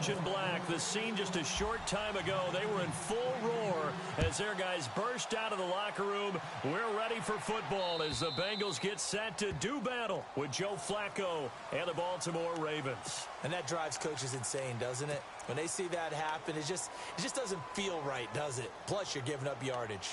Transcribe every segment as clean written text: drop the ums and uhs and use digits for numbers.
orange and black. The scene just a short time ago. They were in full roar as their guys burst out of the locker room. We're ready for football as the Bengals get set to do battle with Joe Flacco and the Baltimore Ravens. And that drives coaches insane, doesn't it? When they see that happen, it just doesn't feel right, does it? Plus, you're giving up yardage.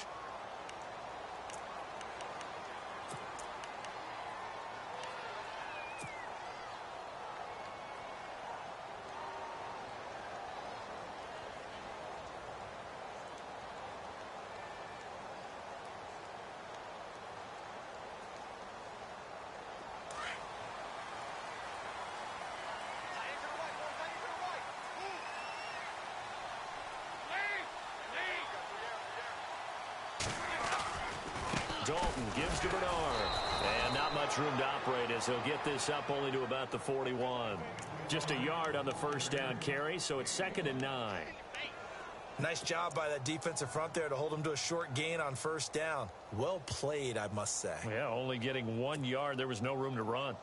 Dalton gives to Bernard. And not much room to operate as he'll get this up only to about the 41. Just a yard on the first down carry, so it's 2nd and 9. Nice job by that defensive front there to hold him to a short gain on first down. Well played, I must say. Yeah, only getting 1 yard. There was no room to run.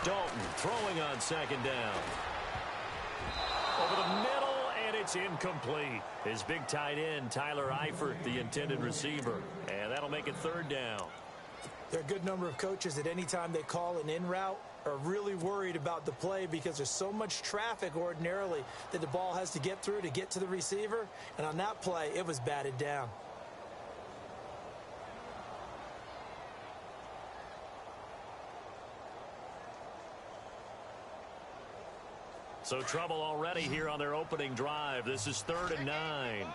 Dalton throwing on 2nd down. Over the middle, and it's incomplete. His big tight end, Tyler Eifert, the intended receiver. And that'll make it 3rd down. There are a good number of coaches that any time they call an in route are really worried about the play because there's so much traffic ordinarily that the ball has to get through to get to the receiver. And on that play, it was batted down. So trouble already here on their opening drive. This is 3rd and 9.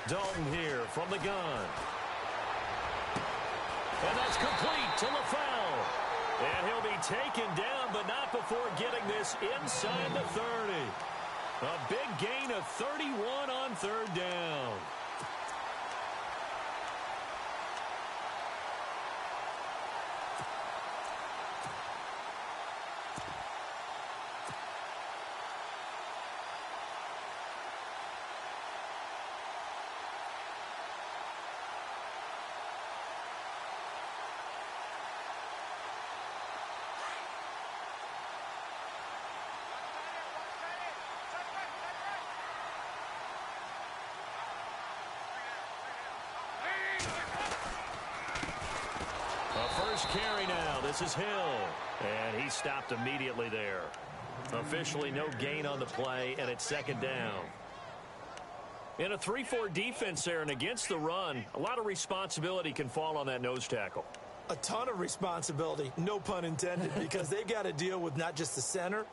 Dalton here from the gun. And that's complete to LaFell. And he'll be taken down, but not before getting this inside the 30. A big gain of 31 on 3rd down. First carry now. This is Hill. And he stopped immediately there. Officially no gain on the play, and it's 2nd down. In a 3-4 defense there and against the run, a lot of responsibility can fall on that nose tackle. A ton of responsibility, no pun intended, because they've got to deal with not just the center,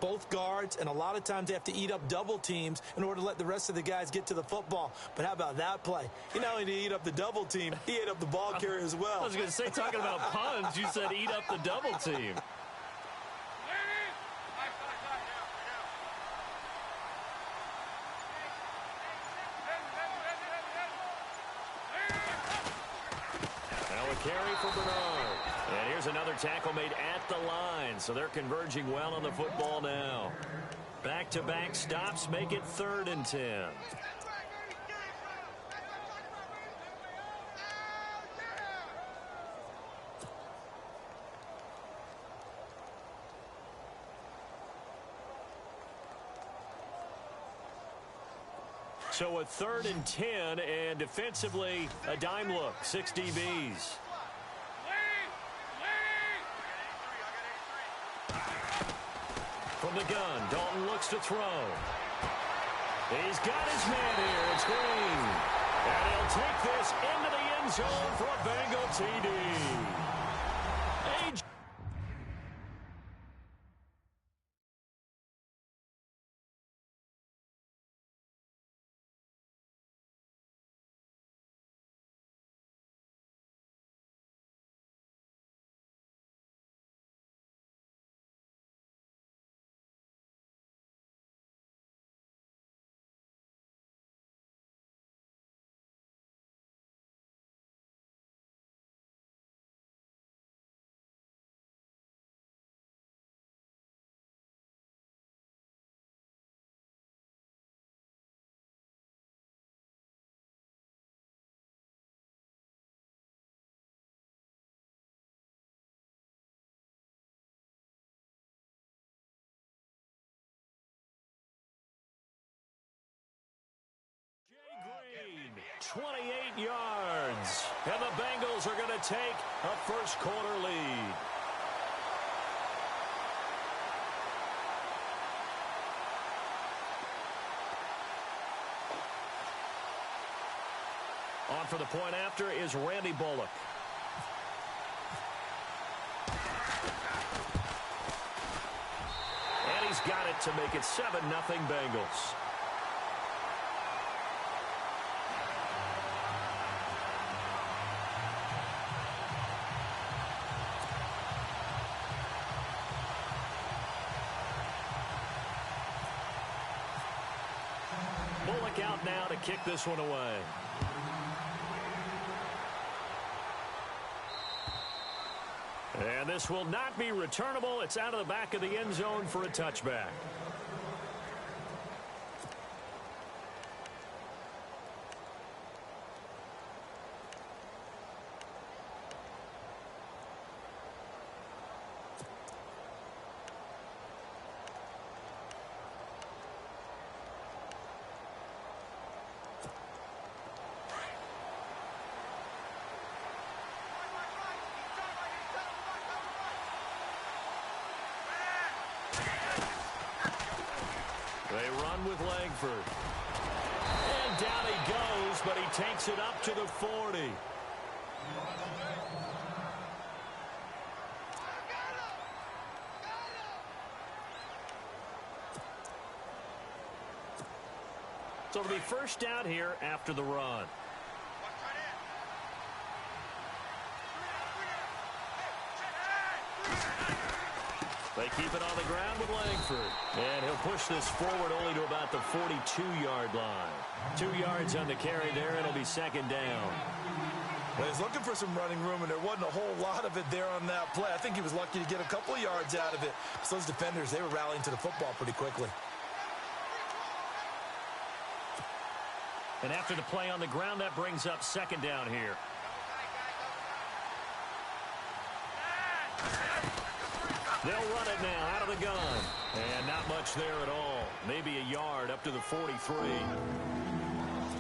both guards, and a lot of times they have to eat up double teams in order to let the rest of the guys get to the football. But how about that play? He not only did he eat up the double team, he ate up the ball carrier as well. I was going to say, talking about puns, you said eat up the double team. Now a carry for Bernard. And here's another tackle made at the line, so they're converging well on the football now. Back-to-back stops make it 3rd and 10. So a 3rd and 10, and defensively a dime look, 6 DBs. From the gun, Dalton looks to throw. He's got his man here. It's Green. And he'll take this into the end zone for a Bengal TD. 28 yards. And the Bengals are going to take a first-quarter lead. On for the point after is Randy Bullock. And he's got it to make it 7-0 Bengals. Bullock out now to kick this one away. And this will not be returnable. It's out of the back of the end zone for a touchback. They run with Langford. And down he goes, but he takes it up to the 40. So it'll be first down here after the run. They keep it on the ground with Langford. And he'll push this forward only to about the 42-yard line. 2 yards on the carry there. It'll be second down. Well, he's looking for some running room, and there wasn't a whole lot of it there on that play. I think he was lucky to get a couple of yards out of it. So those defenders, they were rallying to the football pretty quickly. And after the play on the ground, that brings up second down here. They'll run it now out of the gun. And not much there at all. Maybe a yard up to the 43.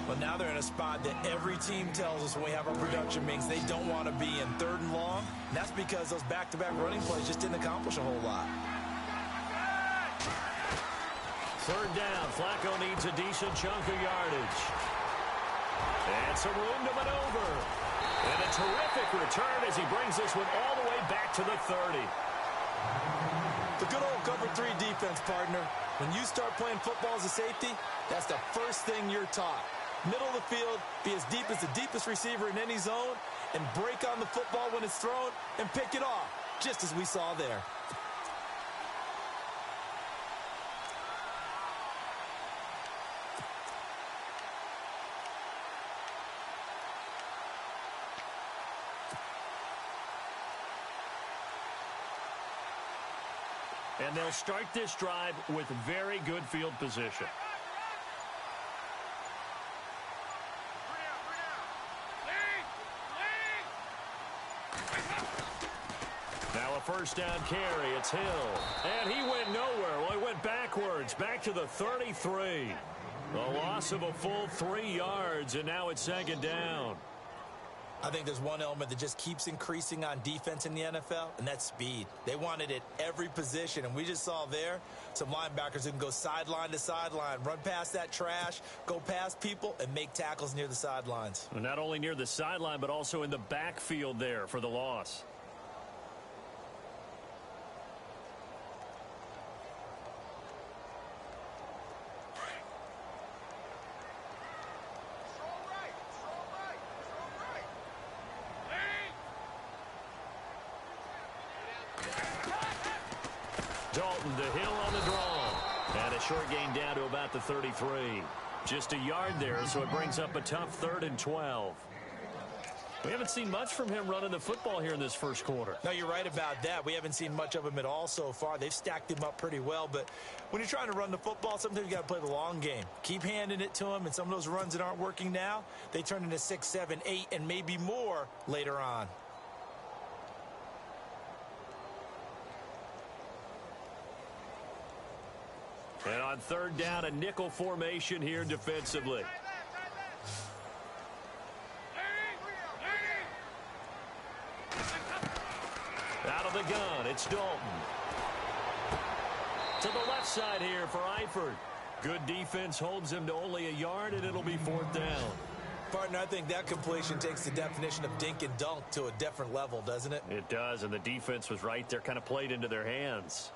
But now they're in a spot that every team tells us when we have our production means they don't want to be in 3rd and long. And that's because those back-to-back running plays just didn't accomplish a whole lot. 3rd down. Flacco needs a decent chunk of yardage. And some room to maneuver. And a terrific return as he brings this one all the way back to the 30. The good old cover 3 defense, partner. When you start playing football as a safety, that's the first thing you're taught. Middle of the field, be as deep as the deepest receiver in any zone, and break on the football when it's thrown and pick it off, just as we saw there. And they'll start this drive with very good field position. Now a first down carry. It's Hill. And he went nowhere. Well, he went backwards, back to the 33. A loss of a full 3 yards, and now it's second down. I think there's one element that just keeps increasing on defense in the NFL, and that's speed. They want it at every position, and we just saw there some linebackers who can go sideline to sideline, run past that trash, go past people, and make tackles near the sidelines. Well, not only near the sideline, but also in the backfield there for the loss. Dalton to Hill on the draw. And a short gain down to about the 33. Just a yard there, so it brings up a tough 3rd and 12. We haven't seen much from him running the football here in this first quarter. No, you're right about that. We haven't seen much of him at all so far. They've stacked him up pretty well, but when you're trying to run the football, sometimes you got to play the long game. Keep handing it to him, and some of those runs that aren't working now, they turn into 6, 7, 8, and maybe more later on. And on 3rd down, a nickel formation here defensively. Out of the gun, it's Dalton. To the left side here for Eifert. Good defense holds him to only a yard, and it'll be 4th down. Partner, I think that completion takes the definition of dink and dunk to a different level, doesn't it? It does, and the defense was right there, kind of played into their hands.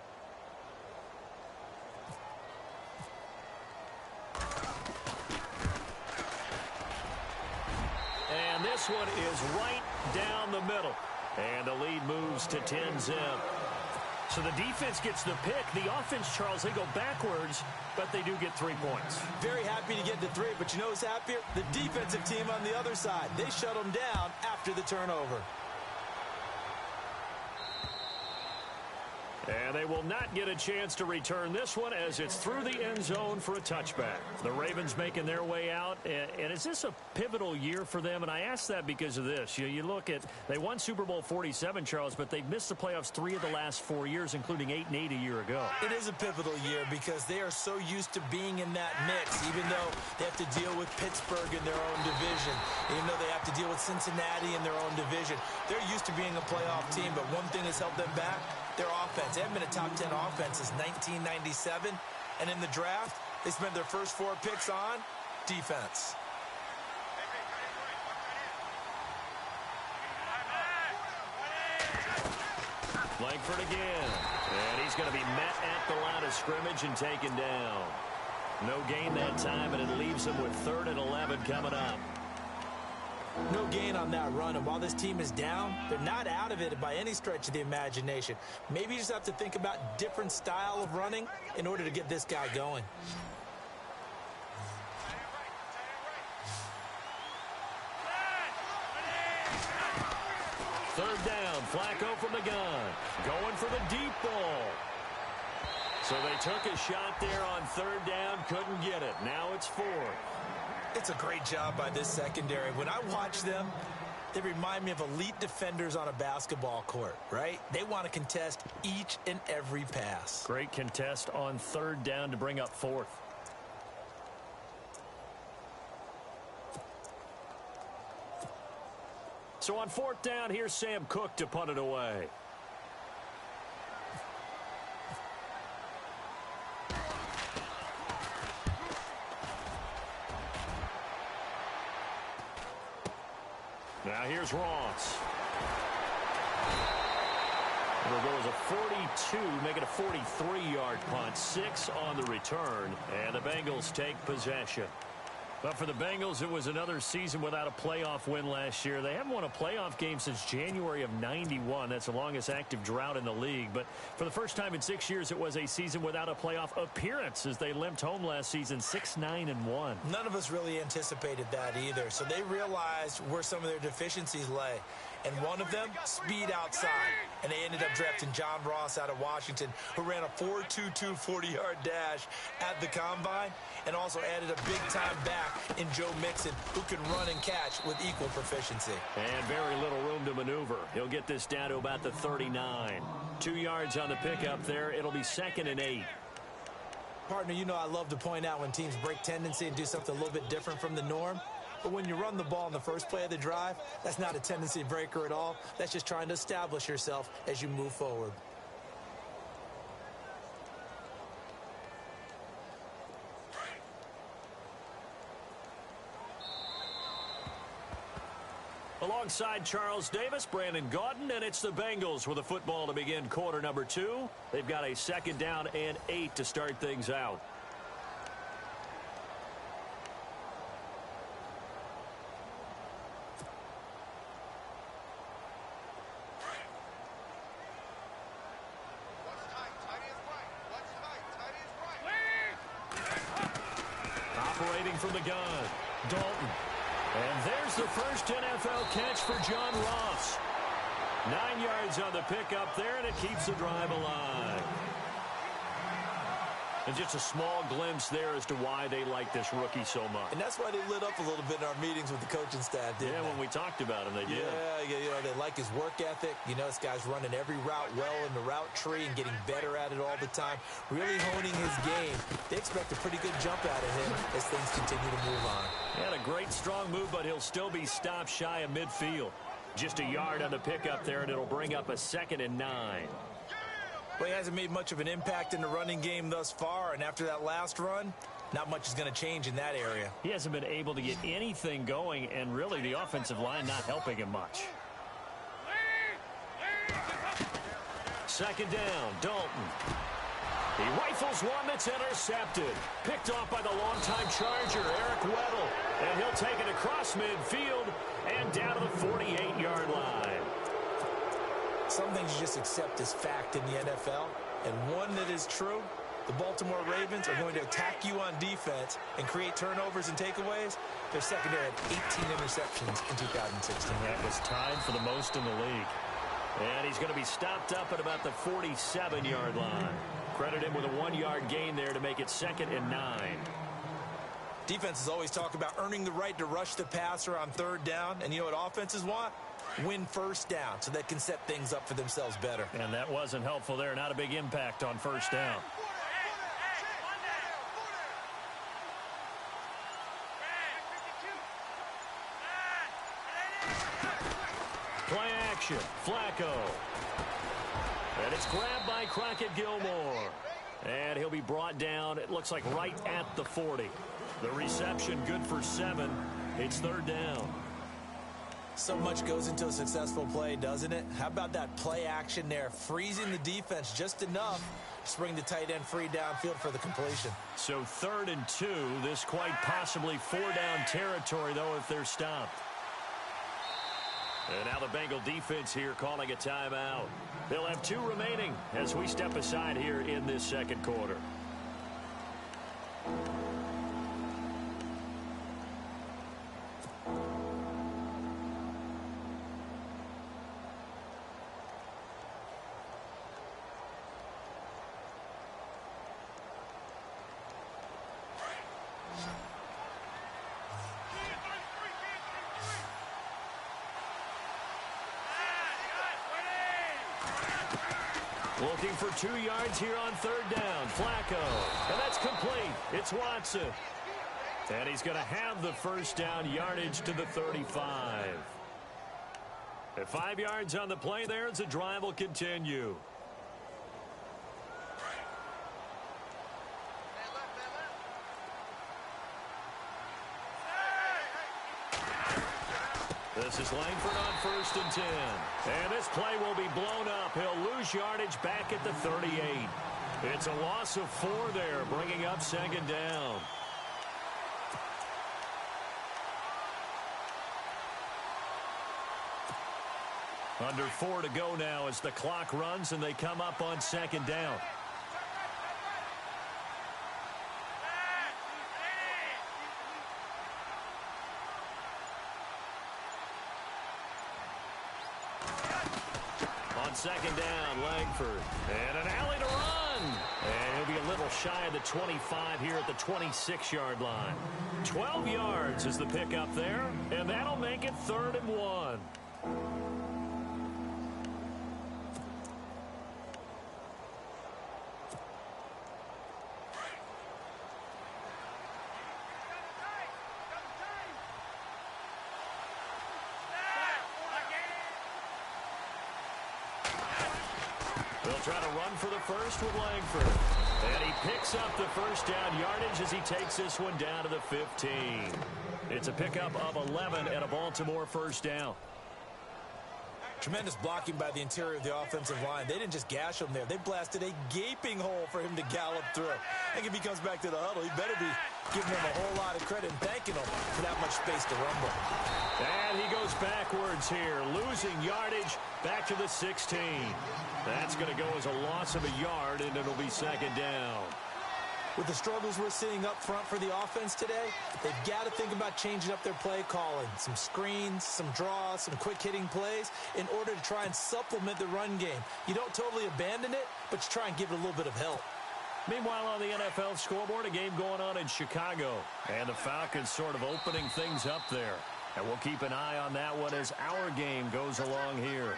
And this one is right down the middle. And the lead moves to 10-zip. So the defense gets the pick. The offense, Charles, they go backwards, but they do get 3 points. Very happy to get the 3, but you know who's happier? The defensive team on the other side. They shut them down after the turnover. And they will not get a chance to return this one as it's through the end zone for a touchback. The Ravens making their way out. And is this a pivotal year for them? And I ask that because of this. You look at, they won Super Bowl 47, Charles, but they've missed the playoffs 3 of the last 4 years, including 8-8 a year ago. It is a pivotal year because they are so used to being in that mix, even though they have to deal with Pittsburgh in their own division, even though they have to deal with Cincinnati in their own division. They're used to being a playoff team, but one thing has held them back, their offense. They haven't been a top 10 offense since 1997. And in the draft, they spent their first 4 picks on defense. Langford again. And he's going to be met at the line of scrimmage and taken down. No gain that time, and it leaves him with 3rd and 11 coming up. No gain on that run, and while this team is down, they're not out of it by any stretch of the imagination. Maybe you just have to think about different style of running in order to get this guy going. Third down, Flacco from the gun, going for the deep ball. So they took a shot there on 3rd down, couldn't get it. Now it's 4th. It's a great job by this secondary. When I watch them, they remind me of elite defenders on a basketball court, right? They want to contest each and every pass. Great contest on 3rd down to bring up 4th. So on 4th down, here's Sam Cook to punt it away. Now here's Ross. It'll go as a 42, make it a 43-yard punt. 6 on the return, and the Bengals take possession. But for the Bengals, it was another season without a playoff win last year. They haven't won a playoff game since January of '91. That's the longest active drought in the league. But for the first time in 6 years, it was a season without a playoff appearance as they limped home last season 6-9-1. None of us really anticipated that either. So they realized where some of their deficiencies lay. And one of them, speed outside. And they ended up drafting John Ross out of Washington, who ran a 4.22 40-yard dash at the Combine, and also added a big-time back in Joe Mixon, who can run and catch with equal proficiency. And very little room to maneuver. He'll get this down to about the 39. 2 yards on the pickup there. It'll be 2nd and 8. Partner, you know I love to point out when teams break tendency and do something a little bit different from the norm. But when you run the ball in the first play of the drive, that's not a tendency breaker at all. That's just trying to establish yourself as you move forward. Alongside Charles Davis, Brandon Gaudin, and it's the Bengals with a football to begin quarter number 2. They've got a 2nd down and 8 to start things out. Operating from the gun, Dalton. And there's the first NFL catch for John Ross. 9 yards on the pickup there, and it keeps the drive alive. And just a small glimpse there as to why they like this rookie so much. And that's why they lit up a little bit in our meetings with the coaching staff, didn't they? When we talked about him, they did. Yeah, you know, they like his work ethic. You know, this guy's running every route well in the route tree and getting better at it all the time, really honing his game. They expect a pretty good jump out of him as things continue to move on. He had a great, strong move, but he'll still be stopped shy of midfield. Just a yard on the pickup there, and it'll bring up a 2nd and 9. Well, he hasn't made much of an impact in the running game thus far, and after that last run, not much is going to change in that area. He hasn't been able to get anything going, and really the offensive line not helping him much. 2nd down, Dalton. He rifles one that's intercepted. Picked off by the longtime Charger, Eric Weddle. And he'll take it across midfield and down to the 48-yard line. Some things you just accept as fact in the NFL, and one that is true, the Baltimore Ravens are going to attack you on defense and create turnovers and takeaways. Their secondary had 18 interceptions in 2016. That was tied for the most in the league. And he's going to be stopped up at about the 47-yard line. Credit him with a 1-yard gain there to make it 2nd and 9. Defenses always talk about earning the right to rush the passer on 3rd down. And you know what offenses want? Win 1st down so they can set things up for themselves better. And that wasn't helpful there. Not a big impact on 1st down. Play action. Flacco. And it's grabbed by Crockett Gilmore. And he'll be brought down, it looks like, right at the 40. The reception good for 7. It's 3rd down. So much goes into a successful play, doesn't it? How about that play action there? Freezing the defense just enough to bring the tight end free downfield for the completion. So 3rd and 2. This quite possibly 4-down territory, though, if they're stopped. And now the Bengal defense here calling a timeout. They'll have 2 remaining as we step aside here in this 2nd quarter. Looking for 2 yards here on 3rd down. Flacco. And that's complete. It's Watson. And he's going to have the 1st down, yardage to the 35. At 5 yards on the play there as the drive will continue. This is Langford on 1st and 10. And this play will be blown up. He'll lose yardage back at the 38. It's a loss of 4 there, bringing up 2nd down. Under 4 to go now as the clock runs and they come up on 2nd down. On 2nd down, Langford. And an alley to run. And he'll be a little shy of the 25 here at the 26-yard line. 12 yards is the pickup there. And that'll make it 3rd and 1. Try to run for the first with Langford. And he picks up the 1st down yardage as he takes this one down to the 15. It's a pickup of 11 and a Baltimore 1st down. Tremendous blocking by the interior of the offensive line. They didn't just gash him there. They blasted a gaping hole for him to gallop through. I think if he comes back to the huddle, he better be giving him a whole lot of credit and thanking him for that much space to rumble. And he goes backwards here, losing yardage back to the 16. That's going to go as a loss of a yard, and it'll be 2nd down. With the struggles we're seeing up front for the offense today, they've got to think about changing up their play calling. Some screens, some draws, some quick-hitting plays in order to try and supplement the run game. You don't totally abandon it, but you try and give it a little bit of help. Meanwhile, on the NFL scoreboard, a game going on in Chicago. And the Falcons sort of opening things up there. And we'll keep an eye on that one as our game goes along here.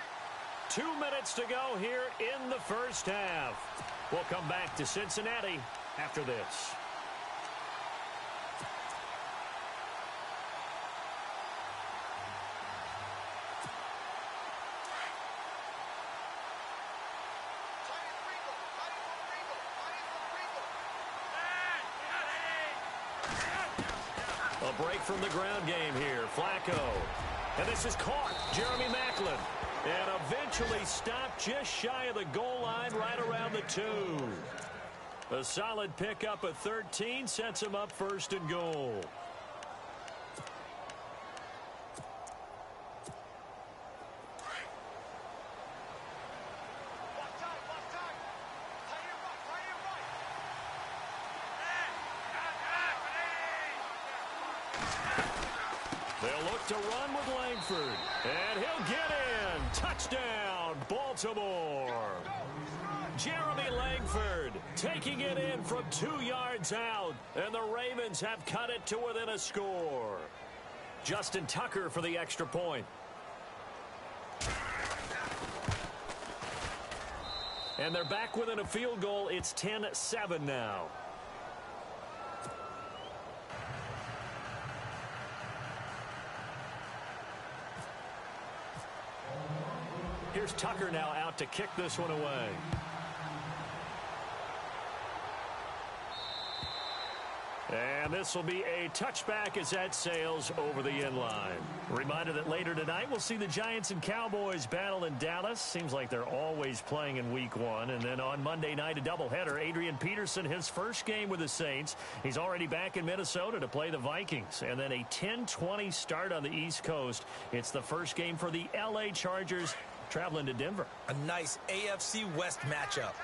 2 minutes to go here in the 1st half. We'll come back to Cincinnati after this. A break from the ground game here. Flacco. And this is caught. Jeremy Maclin. And eventually stopped just shy of the goal line right around the 2. A solid pickup of 13 sets him up first and goal. They'll look to run with Langford. And he'll get in. Touchdown, Baltimore. Jeremy Langford taking it in from 2 yards out. And the Ravens have cut it to within a score. Justin Tucker for the extra point. And they're back within a field goal. It's 10-7 now. Here's Tucker now out to kick this one away. And this will be a touchback as that sails over the end line. Reminder that later tonight we'll see the Giants and Cowboys battle in Dallas. Seems like they're always playing in week 1. And then on Monday night, a doubleheader. Adrian Peterson, his first game with the Saints. He's already back in Minnesota to play the Vikings. And then a 10-20 start on the East Coast. It's the first game for the L.A. Chargers traveling to Denver. A nice AFC West matchup.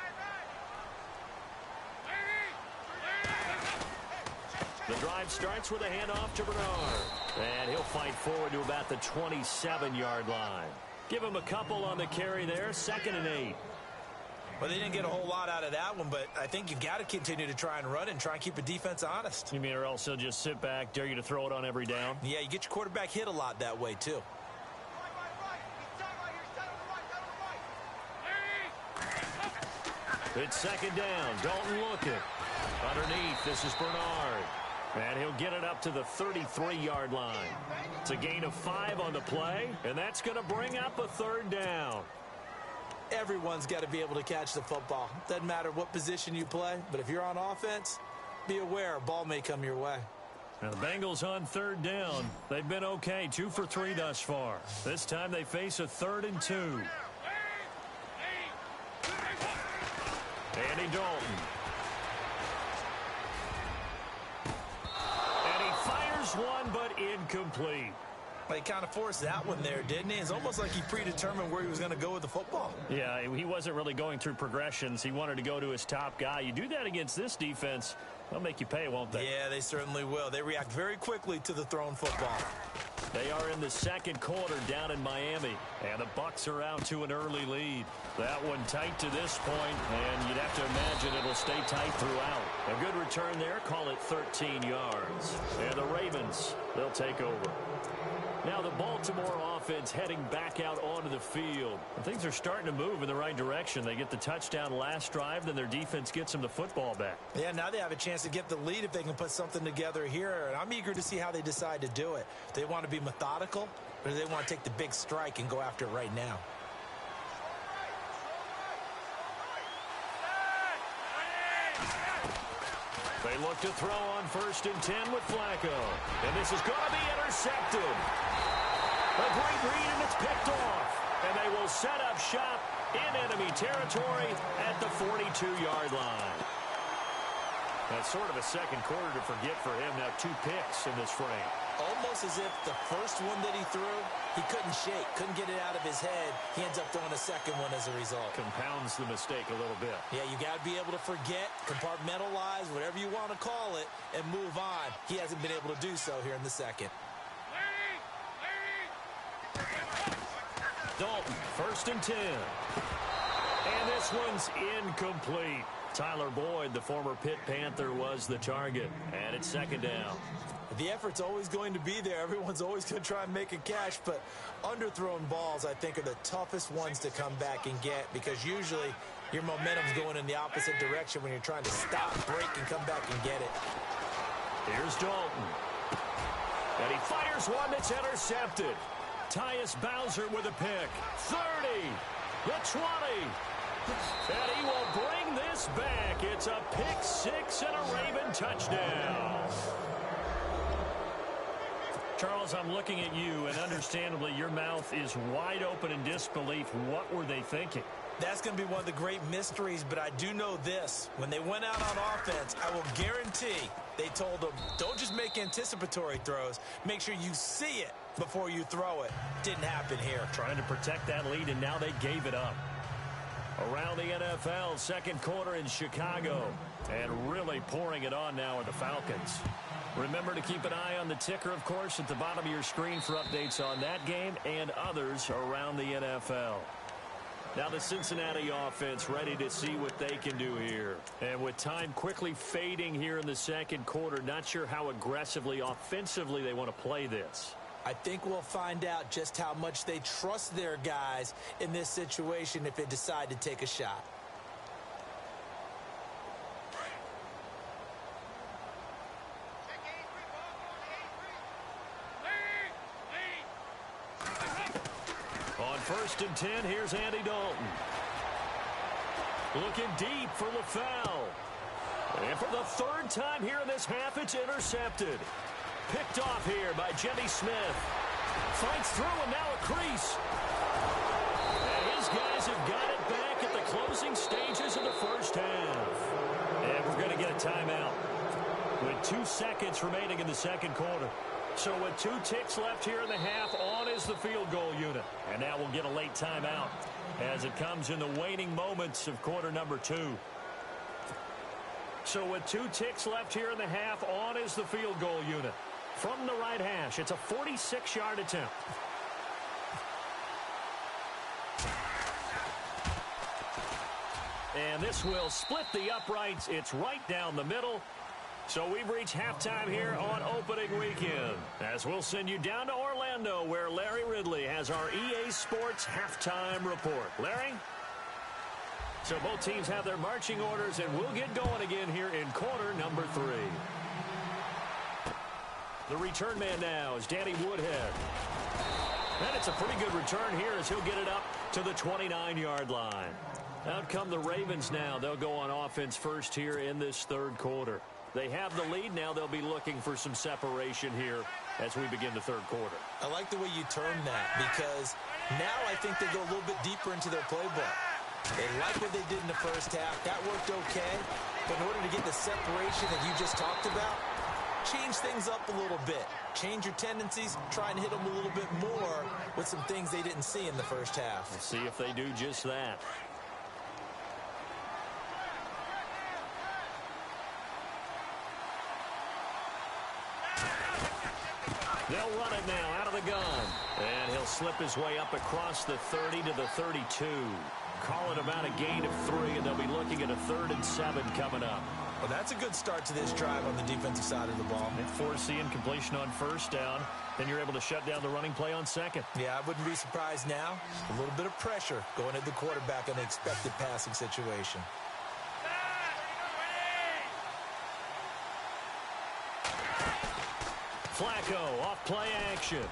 The drive starts with a handoff to Bernard. And he'll fight forward to about the 27-yard line. Give him a couple on the carry there. 2nd and 8. Well, they didn't get a whole lot out of that one, but I think you've got to continue to try and run and try and keep the defense honest. You mean or else he'll just sit back, dare you to throw it on every down? Yeah, you get your quarterback hit a lot that way, too. It's 2nd down. Dalton looking. Underneath, this is Bernard. And he'll get it up to the 33-yard line. It's a gain of 5 on the play, and that's going to bring up a 3rd down. Everyone's got to be able to catch the football. Doesn't matter what position you play, but if you're on offense, be aware a ball may come your way. Now the Bengals on 3rd down. They've been okay, 2 for 3 thus far. This time they face a 3rd and 2. Andy Dalton. And he fires one, but incomplete. Well, he kind of forced that one there, didn't he? It's almost like he predetermined where he was going to go with the football. Yeah, he wasn't really going through progressions. He wanted to go to his top guy. You do that against this defense, they'll make you pay, won't they? Yeah, they certainly will. They react very quickly to the thrown football. They are in the 2nd quarter down in Miami, and the Bucs are out to an early lead. That one tight to this point, and you'd have to imagine it'll stay tight throughout. A good return there, call it 13 yards. And the Ravens, they'll take over. Now the Baltimore offense heading back out onto the field. And things are starting to move in the right direction. They get the touchdown last drive, then their defense gets them the football back. Yeah, now they have a chance to get the lead if they can put something together here. And I'm eager to see how they decide to do it. Do they want to be methodical, or do they want to take the big strike and go after it right now? They look to throw on 1st and 10 with Flacco. And this is going to be intercepted. A great read, and it's picked off. And they will set up shop in enemy territory at the 42-yard line. That's sort of a 2nd quarter to forget for him. Now 2 picks in this frame. Almost as if the first one that he threw, he couldn't shake, couldn't get it out of his head. He ends up throwing a 2nd one as a result. Compounds the mistake a little bit. Yeah, you got to be able to forget, compartmentalize, whatever you want to call it, and move on. He hasn't been able to do so here in the 2nd. Dalton, 1st and 10. And this one's incomplete. Tyler Boyd, the former Pitt Panther, was the target. And it's 2nd down. The effort's always going to be there. Everyone's always going to try and make a catch, but underthrown balls, I think, are the toughest ones to come back and get, because usually your momentum's going in the opposite direction when you're trying to stop, break, and come back and get it. Here's Dalton. And he fires one that's intercepted. Tyus Bowser with a pick. 30, the 20. And he will bring this back. It's a pick 6 and a Raven touchdown. Charles, I'm looking at you, and understandably, your mouth is wide open in disbelief. What were they thinking? That's going to be one of the great mysteries, but I do know this. When they went out on offense, I will guarantee they told them, don't just make anticipatory throws. Make sure you see it before you throw it. Didn't happen here. Trying to protect that lead, and now they gave it up. Around the NFL, second quarter in Chicago, and really pouring it on now are the Falcons. Remember to keep an eye on the ticker, of course, at the bottom of your screen for updates on that game and others around the NFL. Now the Cincinnati offense ready to see what they can do here. And with time quickly fading here in the second quarter, not sure how aggressively, offensively they want to play this. I think we'll find out just how much they trust their guys in this situation if they decide to take a shot. On 1st and 10, here's Andy Dalton. Looking deep for LaFell. And for the third time here in this half, it's intercepted. Picked off here by Jimmy Smith. Fights through and now a crease. And his guys have got it back at the closing stages of the first half. And we're going to get a timeout with 2 seconds remaining in the second quarter. So with 2 ticks left here in the half, on is the field goal unit. And now we'll get a late timeout as it comes in the waning moments of quarter number 2. So with 2 ticks left here in the half, on is the field goal unit. From the right hash, it's a 46-yard attempt. And this will split the uprights. It's right down the middle. So we've reached halftime here on opening weekend, as we'll send you down to Orlando, where Larry Ridley has our EA Sports halftime report. Larry? So both teams have their marching orders, and we'll get going again here in quarter number 3. The return man now is Danny Woodhead. And it's a pretty good return here as he'll get it up to the 29-yard line. Out come the Ravens now. They'll go on offense first here in this third quarter. They have the lead. Now they'll be looking for some separation here as we begin the third quarter. I like the way you term that, because now I think they go a little bit deeper into their playbook. They like what they did in the first half. That worked okay. But in order to get the separation that you just talked about, change things up a little bit. Change your tendencies. Try and hit them a little bit more with some things they didn't see in the first half. Let's see if they do just that. They'll run it now out of the gun. And he'll slip his way up across the 30 to the 32. Call it about a gain of 3, and they'll be looking at a 3rd and 7 coming up. Well, that's a good start to this drive on the defensive side of the ball. And foreseeing completion on first down, then you're able to shut down the running play on second. Yeah, I wouldn't be surprised now. A little bit of pressure going at the quarterback in an expected passing situation. Flacco off play action.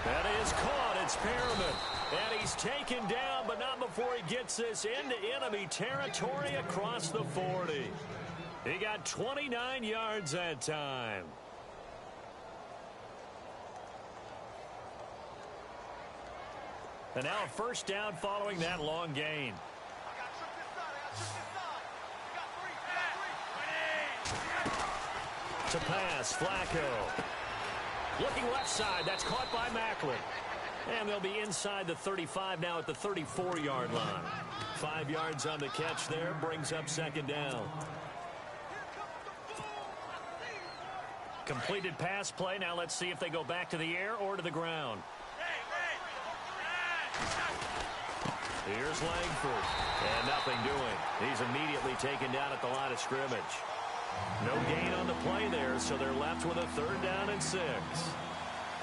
That is caught. It's Perriman. And he's taken down, but not before he gets this into enemy territory across the 40. He got 29 yards that time. And now a first down following that long gain. To pass, Flacco. Looking left side, that's caught by Macklin. And they'll be inside the 35 now at the 34-yard line. 5 yards on the catch there, brings up second down. Completed pass play. Now let's see if they go back to the air or to the ground. Here's Langford. And nothing doing. He's immediately taken down at the line of scrimmage. No gain on the play there, so they're left with a 3rd down and 6.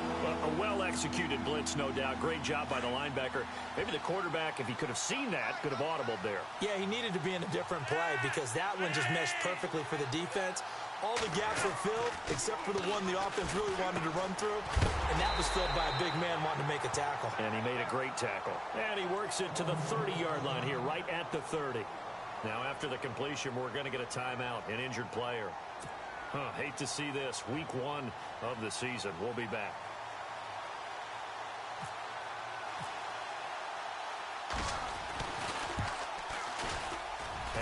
A well-executed blitz, no doubt. Great job by the linebacker. Maybe the quarterback, if he could have seen that, could have audibled there. Yeah, he needed to be in a different play because that one just meshed perfectly for the defense. All the gaps were filled except for the one the offense really wanted to run through, and that was filled by a big man wanting to make a tackle. And he made a great tackle. And he works it to the 30-yard line here, right at the 30. Now, after the completion, we're going to get a timeout, an injured player. Hate to see this. Week 1 of the season. We'll be back.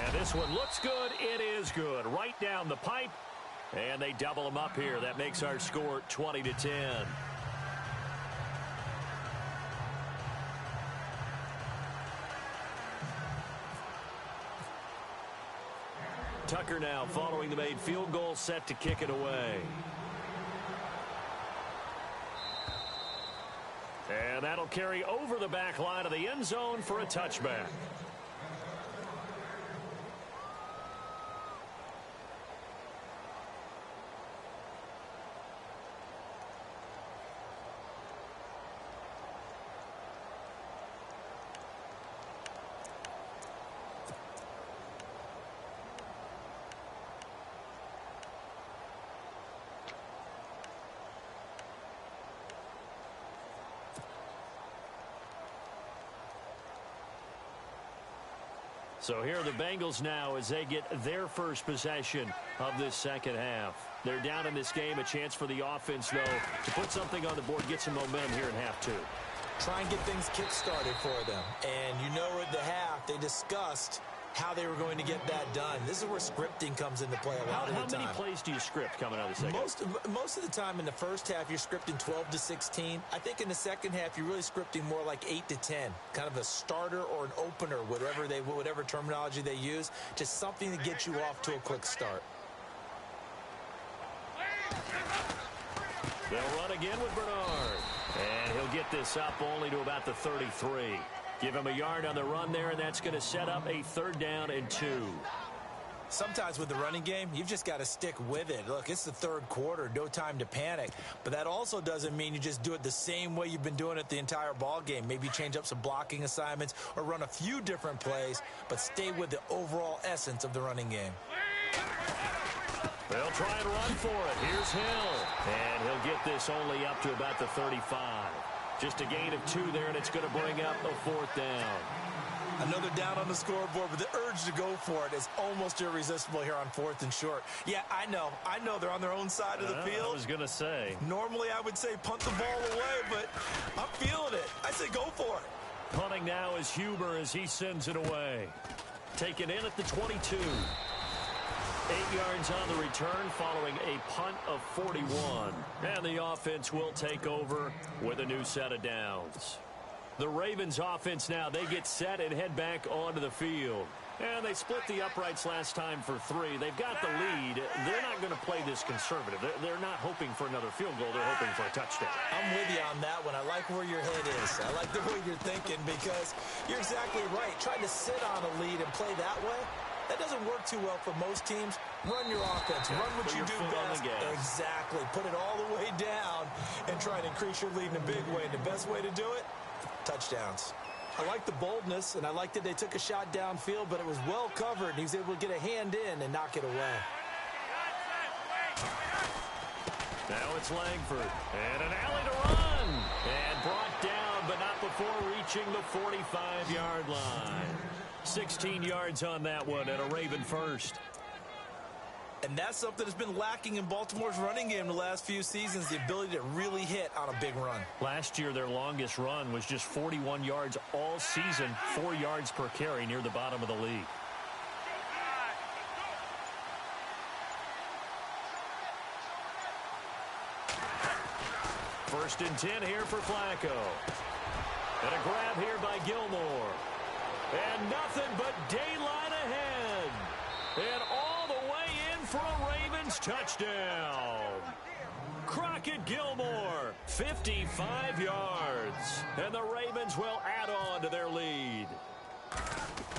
And this one looks good. It is good. Right down the pipe. And they double them up here. That makes our score 20-10. Tucker now following the made field goal, set to kick it away. And that'll carry over the back line of the end zone for a touchback. So here are the Bengals now as they get their first possession of this second half. They're down in this game. A chance for the offense, though, to put something on the board, get some momentum here in half 2. Try and get things kick-started for them. And you know at the half, they discussed how they were going to get that done. This is where scripting comes into play a lot of the time. How many plays do you script coming out of the second? Most of the time in the first half, you're scripting 12 to 16. I think in the second half, you're really scripting more like 8 to 10. Kind of a starter or an opener, whatever terminology they use. Just something to get you off to a quick start. They'll run again with Bernard. And he'll get this up only to about the 33. Give him a yard on the run there, and that's going to set up a 3rd down and 2. Sometimes with the running game, you've just got to stick with it. Look, it's the 3rd quarter, no time to panic. But that also doesn't mean you just do it the same way you've been doing it the entire ball game. Maybe change up some blocking assignments or run a few different plays, but stay with the overall essence of the running game. They'll try and run for it. Here's Hill. And he'll get this only up to about the 35. Just a gain of 2 there, and it's going to bring up a 4th down. Another down on the scoreboard, but the urge to go for it is almost irresistible here on 4th and short. Yeah, I know they're on their own side of the field. I was going to say. Normally, I would say punt the ball away, but I'm feeling it. I say go for it. Punting now is Huber as he sends it away. Taken in at the 22. 8 yards on the return following a punt of 41. And the offense will take over with a new set of downs. The Ravens offense now, they get set and head back onto the field. And they split the uprights last time for 3. They've got the lead. They're not going to play this conservative. They're not hoping for another field goal. They're hoping for a touchdown. I'm with you on that one. I like where your head is. I like the way you're thinking because you're exactly right. Trying to sit on a lead and play that way, that doesn't work too well for most teams. Run your offense. Run what you do best. Exactly. Put it all the way down and try to increase your lead in a big way. And the best way to do it, touchdowns. I like the boldness, and I like that they took a shot downfield, but it was well covered. He was able to get a hand in and knock it away. Now it's Langford. And an alley to run. And brought down, but not before reaching the 45-yard line. 16 yards on that one and a Raven first. And that's something that's been lacking in Baltimore's running game the last few seasons, the ability to really hit on a big run. Last year, their longest run was just 41 yards all season, 4 yards per carry near the bottom of the league. First and 10 here for Flacco. And a grab here by Gilmore. And nothing but daylight ahead. And all the way in for a Ravens touchdown. Crockett Gilmore, 55 yards. And the Ravens will add on to their lead.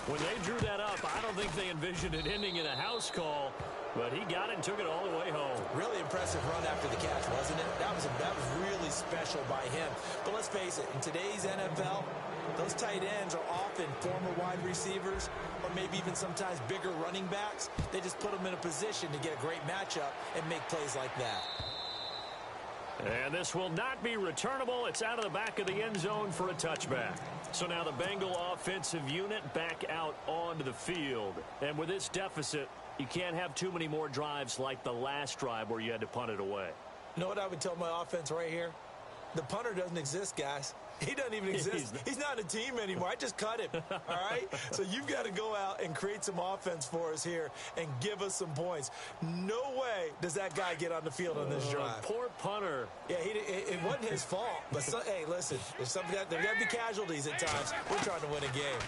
When they drew that up, I don't think they envisioned it ending in a house call. But he got it and took it all the way home. Really impressive run after the catch, wasn't it? That was really special by him. But let's face it, in today's NFL, those tight ends are often former wide receivers or maybe even sometimes bigger running backs. They just put them in a position to get a great matchup and make plays like that. And this will not be returnable. It's out of the back of the end zone for a touchback. So now the Bengal offensive unit back out onto the field. And with this deficit, You can't have too many more drives like the last drive where you had to punt it away. You know what I would tell my offense right here? The punter doesn't exist, guys. He doesn't even exist. He's not a team anymore. I just cut him, all right? So you've got to go out and create some offense for us here and give us some points. No way does that guy get on the field on this drive. Poor punter. Yeah, it wasn't his fault. But, hey, listen, there's there got to be casualties at times. We're trying to win a game.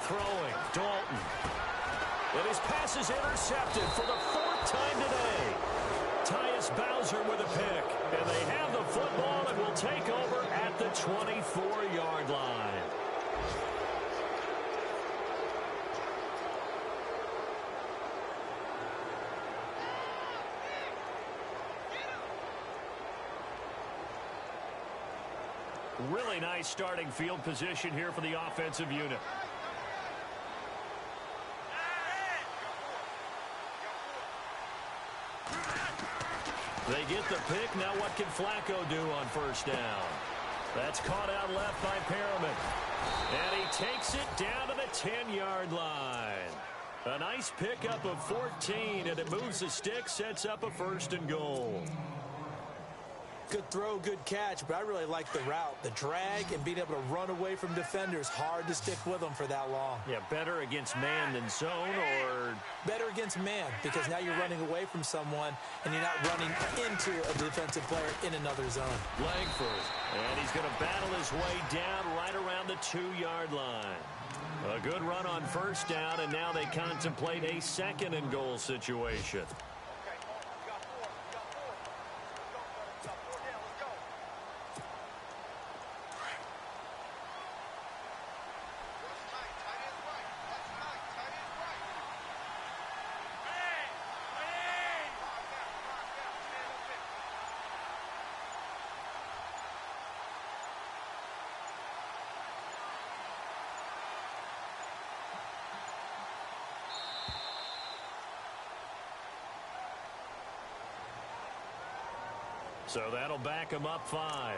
Throwing, Dalton. And his pass is intercepted for the 4th time today. Tyus Bowser with a pick. And they have the football and will take over at the 24-yard line. Really nice starting field position here for the offensive unit. They get the pick. Now what can Flacco do on first down? That's caught out left by Perriman. And he takes it down to the 10-yard line. A nice pickup of 14, and it moves the stick, sets up a 1st and goal. Good throw, good catch, but I really like the route. The drag and being able to run away from defenders. Hard to stick with them for that long. Yeah, better against man than zone, or? Better against man, because now you're running away from someone and you're not running into a defensive player in another zone. Langford, and he's going to battle his way down right around the 2-yard line. A good run on first down, and now they contemplate a 2nd and goal situation. So that'll back him up 5.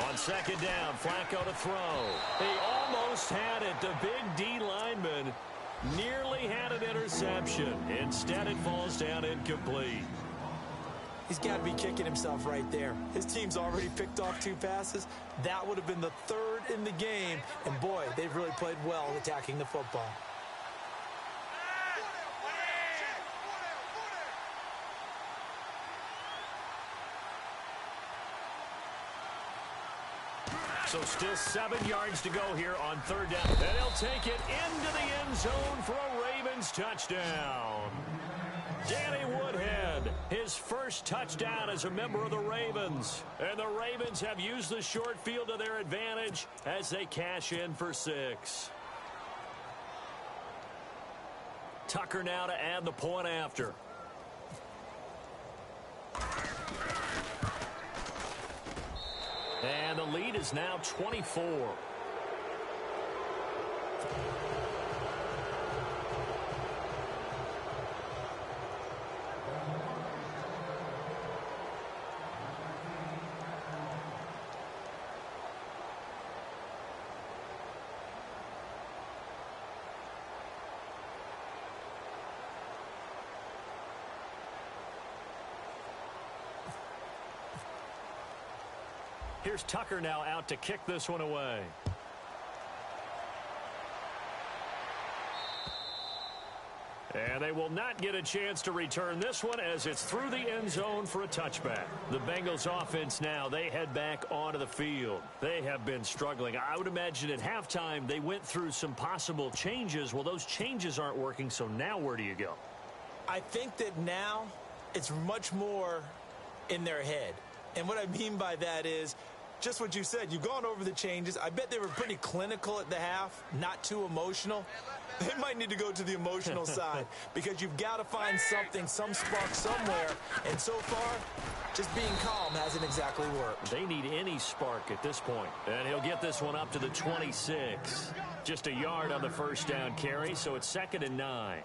On 2nd down, Flacco to throw. He almost had it. The big D lineman nearly had an interception. Instead, it falls down incomplete. He's got to be kicking himself right there. His team's already picked off 2 passes. That would have been the 3rd in the game. And, boy, they've really played well attacking the football. So still 7 yards to go here on 3rd down. And he'll take it into the end zone for a Ravens touchdown. Danny Woodhead, his first touchdown as a member of the Ravens. And the Ravens have used the short field to their advantage as they cash in for 6. Tucker now to add the point after. And the lead is now 24. Here's Tucker now out to kick this one away. And they will not get a chance to return this one as it's through the end zone for a touchback. The Bengals offense now, they head back onto the field. They have been struggling. I would imagine at halftime they went through some possible changes. Well, those changes aren't working, so now where do you go? I think that now it's much more in their head. And what I mean by that is just what you said. You've gone over the changes. I bet they were pretty clinical at the half, not too emotional. They might need to go to the emotional side because you've got to find something, some spark somewhere. And so far, just being calm hasn't exactly worked. They need any spark at this point. And he'll get this one up to the 26. Just a yard on the first down carry, so it's 2nd and 9.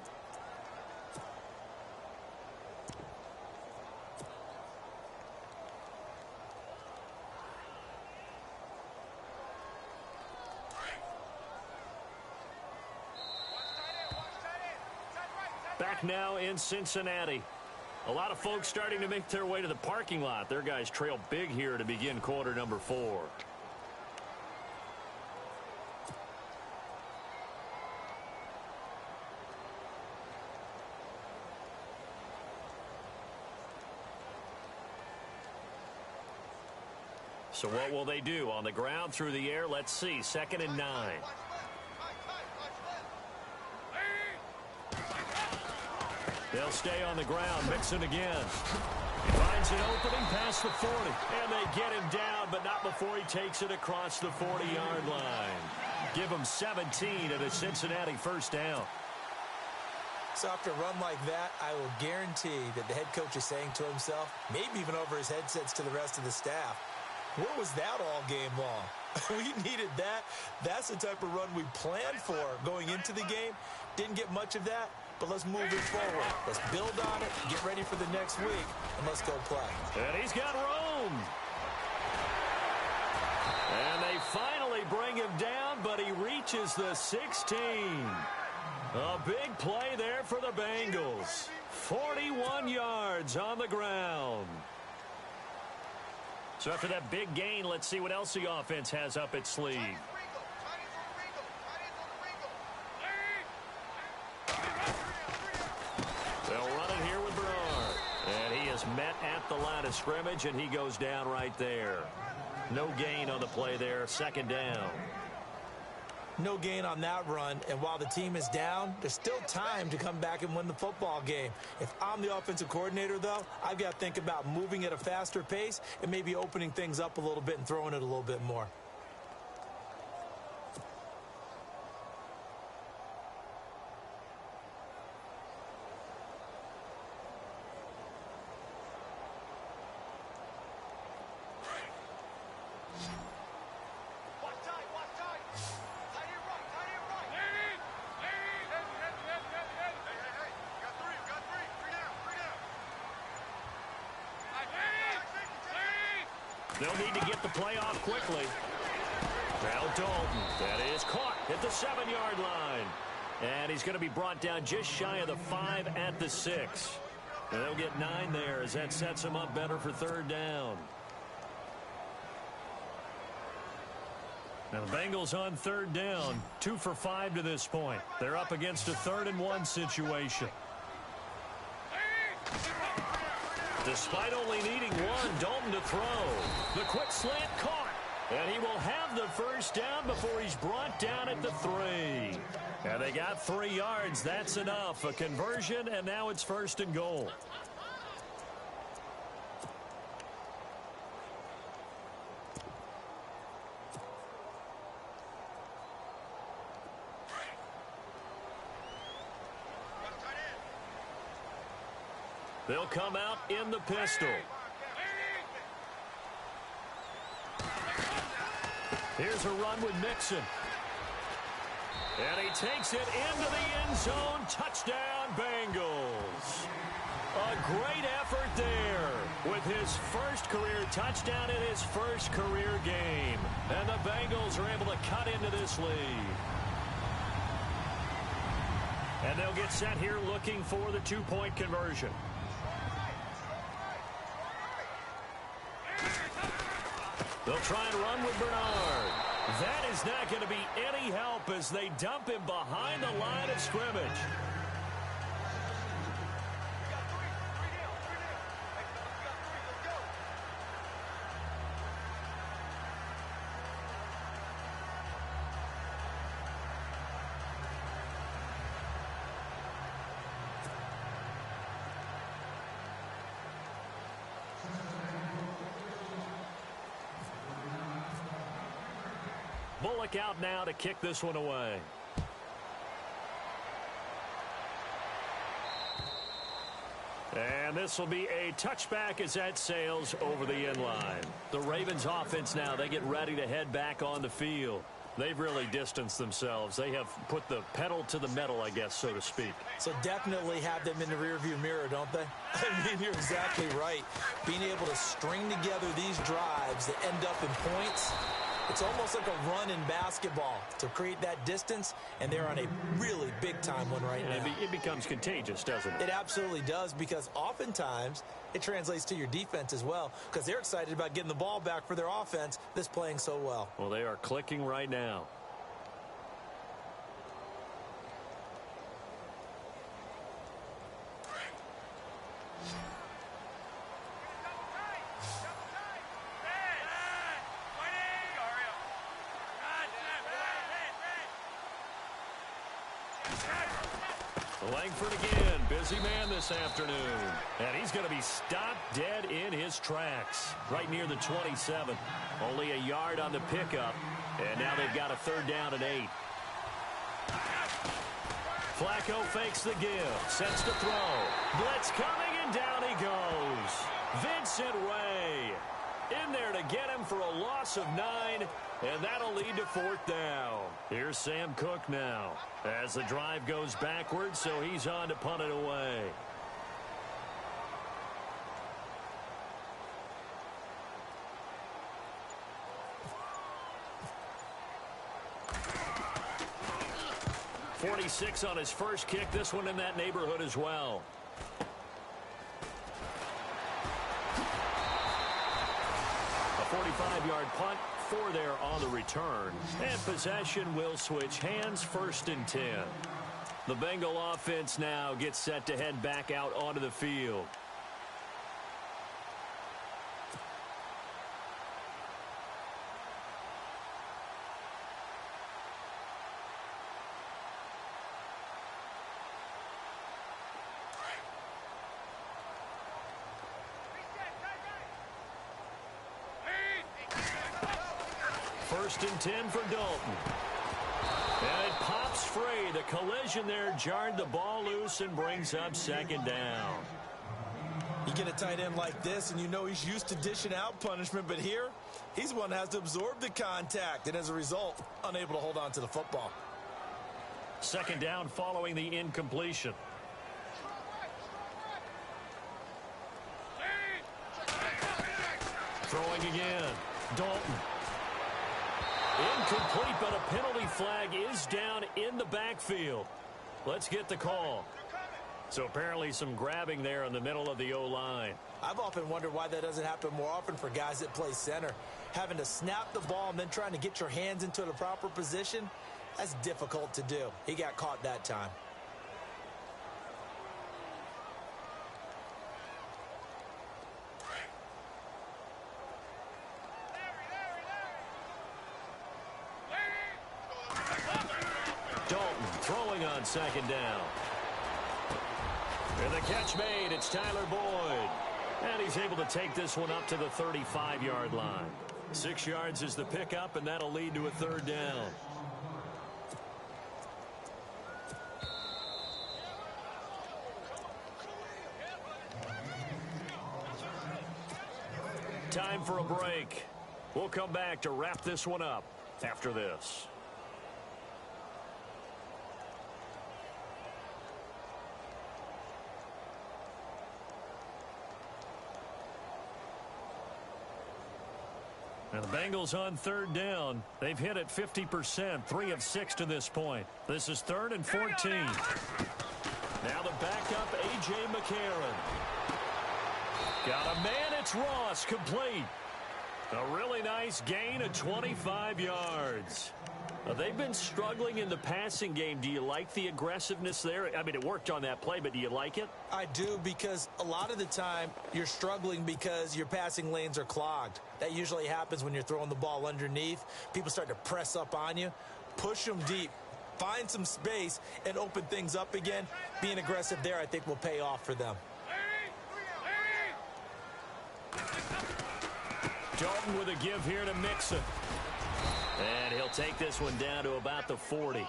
now in Cincinnati. A lot of folks starting to make their way to the parking lot. Their guys trail big here to begin quarter number 4. So what will they do? On the ground, through the air, let's see. 2nd and 9. They'll stay on the ground. Mixon again. He finds an opening past the 40. And they get him down, but not before he takes it across the 40-yard line. Give him 17 and a Cincinnati first down. So after a run like that, I will guarantee that the head coach is saying to himself, maybe even over his headsets to the rest of the staff, where was that all game long? We needed that. That's the type of run we planned for going into the game. Didn't get much of that, but let's move it forward. Let's build on it, get ready for the next week, and let's go play. And he's got room. And they finally bring him down, but he reaches the 16. A big play there for the Bengals. 41 yards on the ground. So after that big gain, let's see what else the offense has up its sleeve. They'll run it here with Bernard. And he is met at the line of scrimmage, and he goes down right there. No gain on the play there, 2nd down. No gain on that run, and while the team is down, there's still time to come back and win the football game. If I'm the offensive coordinator, though, I've got to think about moving at a faster pace and maybe opening things up a little bit and throwing it a little bit more. They'll need to get the play off quickly. Now Dalton, that is caught at the 7-yard line. And he's going to be brought down just shy of the 5 at the 6. And they'll get 9 there as that sets him up better for 3rd down. Now the Bengals on 3rd down, 2 for 5 to this point. They're up against a 3rd and 1 situation. Despite only needing 1, Dalton to throw. The quick slant caught. And he will have the first down before he's brought down at the 3. And they got 3 yards. That's enough. A conversion, and now it's 1st and goal. They'll come out in the pistol. Here's a run with Mixon. And he takes it into the end zone. Touchdown, Bengals. A great effort there with his first career touchdown in his first career game. And the Bengals are able to cut into this lead. And they'll get set here looking for the 2-point conversion. They'll try and run with Bernard. That is not going to be any help as they dump him behind the line of scrimmage. Bullock out now to kick this one away. And this will be a touchback as that sails over the end line. The Ravens offense now, they get ready to head back on the field. They've really distanced themselves. They have put the pedal to the metal, I guess, so to speak. So definitely have them in the rearview mirror, don't they? I mean, you're exactly right. Being able to string together these drives that end up in points, It's almost like a run in basketball to create that distance, and they're on a really big-time one right now. It becomes contagious, doesn't it? It absolutely does, because oftentimes it translates to your defense as well, because they're excited about getting the ball back for their offense that's playing so well. Well, they are clicking right now. Langford again, busy man this afternoon. And he's going to be stopped dead in his tracks, right near the 27. Only a yard on the pickup, and now they've got a 3rd down and 8. Flacco fakes the give, sets to throw. Blitz coming, and down he goes. Vincent Ray in there to get him for a loss of 9, and that'll lead to 4th down. Here's Sam Cook now as the drive goes backwards, so he's on to punt it away. .46 on his first kick. This one in that neighborhood as well. A 45-yard punt, 4 there on the return. And possession will switch hands, 1st and 10. The Bengal offense now gets set to head back out onto the field. First and 10 for Dalton. And it pops free. The collision there jarred the ball loose and brings up 2nd down. You get a tight end like this, and you know he's used to dishing out punishment, but here, he's the one that has to absorb the contact, and as a result, unable to hold on to the football. 2nd down following the incompletion. Throwing again. Dalton. Incomplete, but a penalty flag is down in the backfield. Let's get the call. So apparently some grabbing there in the middle of the O-line. I've often wondered why that doesn't happen more often for guys that play center. Having to snap the ball and then trying to get your hands into the proper position, that's difficult to do. He got caught that time. Throwing on 2nd down. And the catch made. It's Tyler Boyd. And he's able to take this one up to the 35-yard line. 6 yards is the pickup, and that'll lead to a 3rd down. Time for a break. We'll come back to wrap this one up after this. And the Bengals on 3rd down. They've hit it 50%, 3 of 6 to this point. This is 3rd and 14. Now the backup, A.J. McCarron. Got a man, it's Ross, complete. A really nice gain of 25 yards. They've been struggling in the passing game. Do you like the aggressiveness there? I mean, it worked on that play, but do you like it? I do, because a lot of the time you're struggling because your passing lanes are clogged. That usually happens when you're throwing the ball underneath. People start to press up on you. Push them deep. Find some space and open things up again. Being aggressive there, I think, will pay off for them. Dalton with a give here to Mixon. And he'll take this one down to about the 40.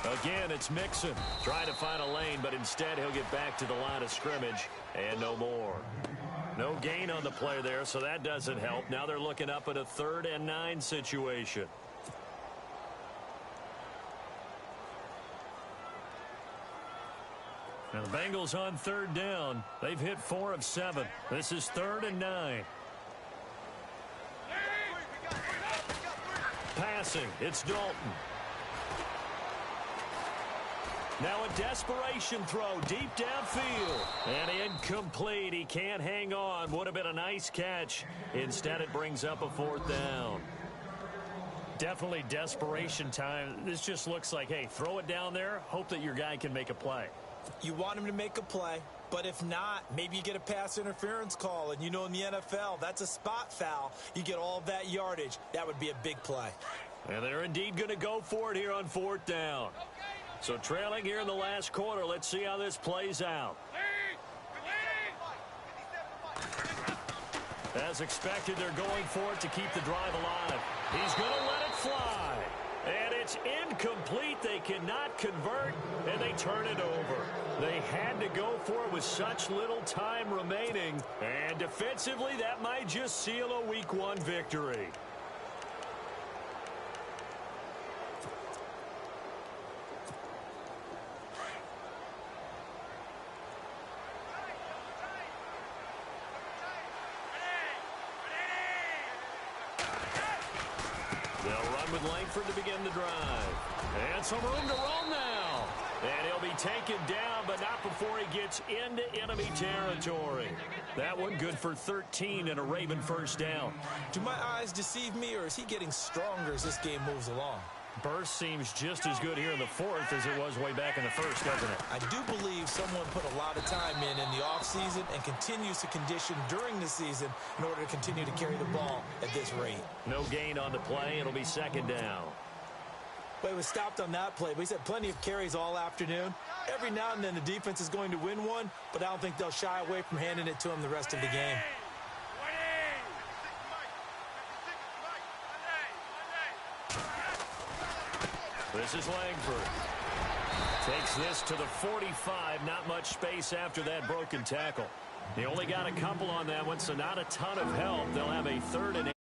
A Again, it's Mixon trying to find a lane, but instead he'll get back to the line of scrimmage and no more. No gain on the play there, so that doesn't help. Now they're looking up at a 3rd and 9 situation. Now the Bengals on 3rd down. They've hit 4 of 7. This is 3rd and 9. Passing, it's Dalton. Now a desperation throw deep downfield. And incomplete. He can't hang on. Would have been a nice catch. Instead, it brings up a 4th down. Definitely desperation time. This just looks like, hey, throw it down there. Hope that your guy can make a play. You want him to make a play, but if not, maybe you get a pass interference call. And you know in the NFL, that's a spot foul. You get all of that yardage. That would be a big play. And they're indeed going to go for it here on 4th down. So trailing here in the last quarter, let's see how this plays out. As expected, they're going for it to keep the drive alive. He's going to let it fly. And it's incomplete. They cannot convert, and they turn it over. They had to go for it with such little time remaining. And defensively, that might just seal a Week 1 victory. They'll run with Langford to begin the drive. And some room to roam now. And he'll be taken down, but not before he gets into enemy territory. That one good for 13 and a Raven 1st down. Do my eyes deceive me, or is he getting stronger as this game moves along? Burst seems just as good here in the 4th as it was way back in the 1st, doesn't it? I do believe someone put a lot of time in the offseason and continues to condition during the season in order to continue to carry the ball at this rate. No gain on the play. It'll be 2nd down. But it was stopped on that play. But he's had plenty of carries all afternoon. Every now and then the defense is going to win one, but I don't think they'll shy away from handing it to him the rest of the game. This is Langford. Takes this to the 45. Not much space after that broken tackle. They only got a couple on that one, so not a ton of help. They'll have a 3rd and 8.